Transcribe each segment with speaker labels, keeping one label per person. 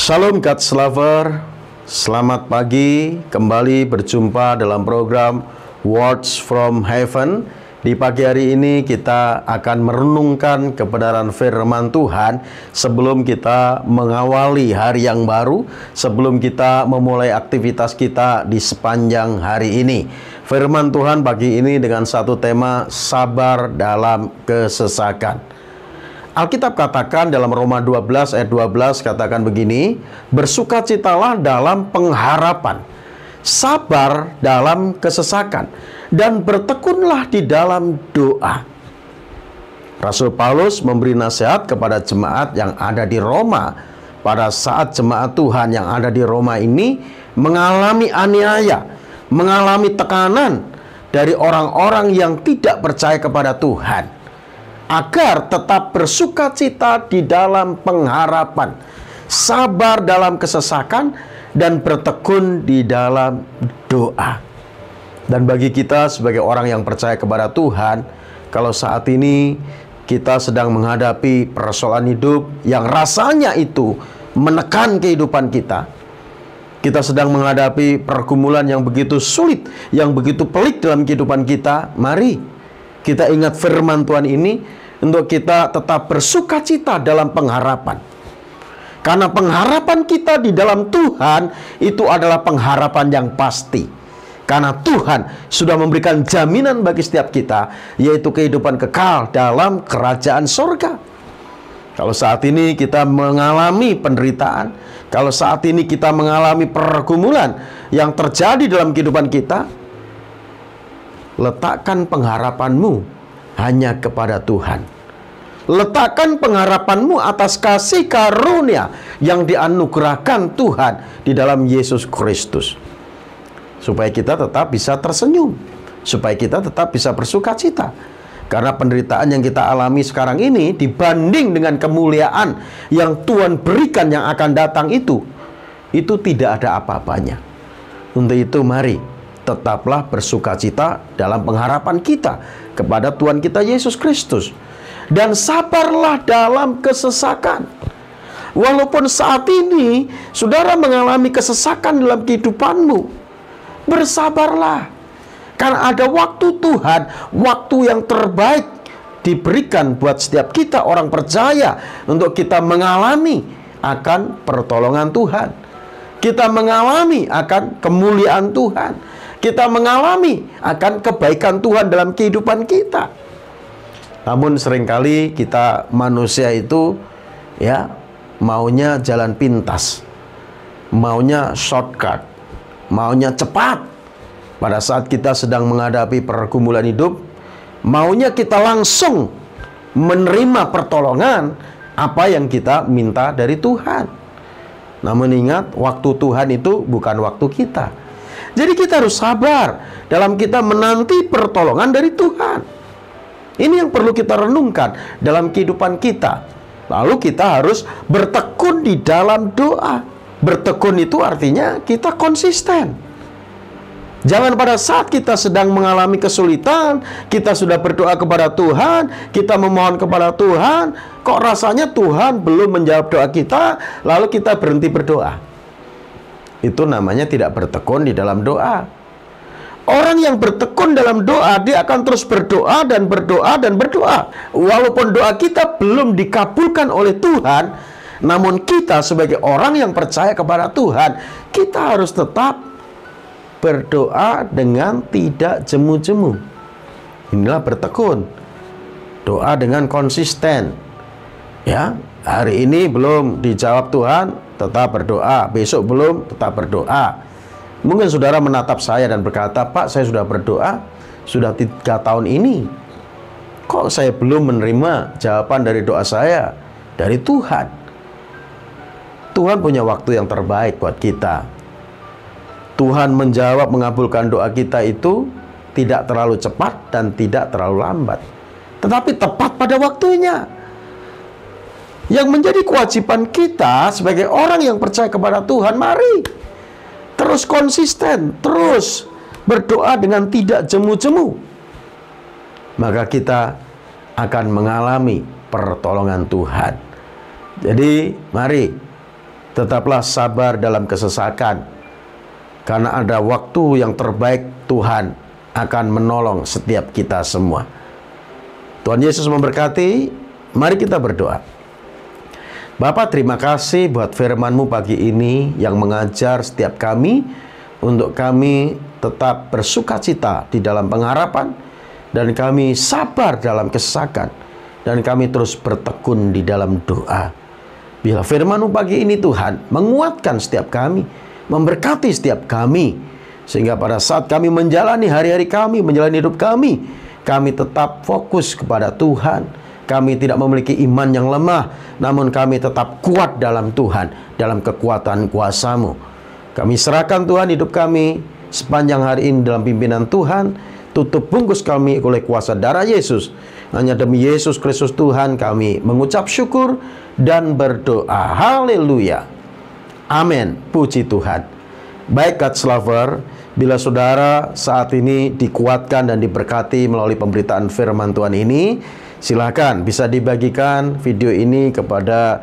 Speaker 1: Shalom God's Lover, selamat pagi, kembali berjumpa dalam program Words from Heaven. Di pagi hari ini kita akan merenungkan kebenaran firman Tuhan sebelum kita mengawali hari yang baru, sebelum kita memulai aktivitas kita di sepanjang hari ini. Firman Tuhan pagi ini dengan satu tema, sabar dalam kesesakan. Alkitab katakan dalam Roma 12 ayat 12 katakan begini, bersukacitalah dalam pengharapan, sabar dalam kesesakan, dan bertekunlah di dalam doa. Rasul Paulus memberi nasihat kepada jemaat yang ada di Roma pada saat jemaat Tuhan yang ada di Roma ini mengalami aniaya, mengalami tekanan dari orang-orang yang tidak percaya kepada Tuhan, agar tetap bersukacita di dalam pengharapan, sabar dalam kesesakan, dan bertekun di dalam doa. Dan bagi kita sebagai orang yang percaya kepada Tuhan, kalau saat ini kita sedang menghadapi persoalan hidup yang rasanya itu menekan kehidupan kita, kita sedang menghadapi pergumulan yang begitu sulit, yang begitu pelik dalam kehidupan kita, mari kita ingat firman Tuhan ini untuk kita tetap bersukacita dalam pengharapan. Karena pengharapan kita di dalam Tuhan itu adalah pengharapan yang pasti. Karena Tuhan sudah memberikan jaminan bagi setiap kita, yaitu kehidupan kekal dalam kerajaan surga. Kalau saat ini kita mengalami penderitaan, kalau saat ini kita mengalami pergumulan yang terjadi dalam kehidupan kita, letakkan pengharapanmu hanya kepada Tuhan. Letakkan pengharapanmu atas kasih karunia yang dianugerahkan Tuhan di dalam Yesus Kristus, supaya kita tetap bisa tersenyum, supaya kita tetap bisa bersukacita. Karena penderitaan yang kita alami sekarang ini dibanding dengan kemuliaan yang Tuhan berikan yang akan datang itu tidak ada apa-apanya. Untuk itu mari tetaplah bersukacita dalam pengharapan kita kepada Tuhan kita Yesus Kristus. Dan sabarlah dalam kesesakan. Walaupun saat ini saudara mengalami kesesakan dalam kehidupanmu, bersabarlah. Karena ada waktu Tuhan, waktu yang terbaik diberikan buat setiap kita orang percaya untuk kita mengalami akan pertolongan Tuhan. Kita mengalami akan kemuliaan Tuhan. kita mengalami akan kebaikan Tuhan dalam kehidupan kita. Namun seringkali kita manusia itu ya maunya jalan pintas, maunya shortcut, maunya cepat. Pada saat kita sedang menghadapi pergumulan hidup, maunya kita langsung menerima pertolongan apa yang kita minta dari Tuhan. Namun ingat, waktu Tuhan itu bukan waktu kita. Jadi kita harus sabar dalam kita menanti pertolongan dari Tuhan. Ini yang perlu kita renungkan dalam kehidupan kita. Lalu kita harus bertekun di dalam doa. Bertekun itu artinya kita konsisten. Jangan pada saat kita sedang mengalami kesulitan, kita sudah berdoa kepada Tuhan, kita memohon kepada Tuhan, kok rasanya Tuhan belum menjawab doa kita, lalu kita berhenti berdoa. Itu namanya tidak bertekun di dalam doa. Orang yang bertekun dalam doa, dia akan terus berdoa dan berdoa dan berdoa. Walaupun doa kita belum dikabulkan oleh Tuhan, namun kita sebagai orang yang percaya kepada Tuhan, kita harus tetap berdoa dengan tidak jemu-jemu. Inilah bertekun. Doa dengan konsisten. Ya, hari ini belum dijawab Tuhan, tetap berdoa. Besok belum, tetap berdoa. Mungkin saudara menatap saya dan berkata, "Pak, saya sudah berdoa sudah 3 tahun ini. Kok saya belum menerima jawaban dari doa saya dari Tuhan?" Tuhan punya waktu yang terbaik buat kita. Tuhan menjawab, mengabulkan doa kita itu tidak terlalu cepat dan tidak terlalu lambat, tetapi tepat pada waktunya. Yang menjadi kewajiban kita sebagai orang yang percaya kepada Tuhan, mari terus konsisten, terus berdoa dengan tidak jemu-jemu. Maka kita akan mengalami pertolongan Tuhan. Jadi mari tetaplah sabar dalam kesesakan, karena ada waktu yang terbaik Tuhan akan menolong setiap kita semua. Tuhan Yesus memberkati. Mari kita berdoa. Bapa, terima kasih buat firman-Mu pagi ini yang mengajar setiap kami untuk kami tetap bersukacita di dalam pengharapan, dan kami sabar dalam kesesakan, dan kami terus bertekun di dalam doa. Bila firman-Mu pagi ini Tuhan menguatkan setiap kami, memberkati setiap kami, sehingga pada saat kami menjalani hari-hari kami, menjalani hidup kami tetap fokus kepada Tuhan. Kami tidak memiliki iman yang lemah, namun kami tetap kuat dalam Tuhan, dalam kekuatan kuasa-Mu. Kami serahkan Tuhan hidup kami sepanjang hari ini dalam pimpinan Tuhan. Tutup bungkus kami oleh kuasa darah Yesus. Hanya demi Yesus Kristus Tuhan kami mengucap syukur dan berdoa. Haleluya. Amin. Puji Tuhan. Baik God's lover, bila saudara saat ini dikuatkan dan diberkati melalui pemberitaan firman Tuhan ini, silakan bisa dibagikan video ini kepada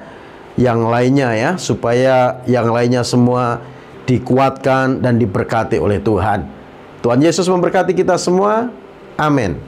Speaker 1: yang lainnya ya, supaya yang lainnya semua dikuatkan dan diberkati oleh Tuhan. Tuhan Yesus memberkati kita semua. Amin.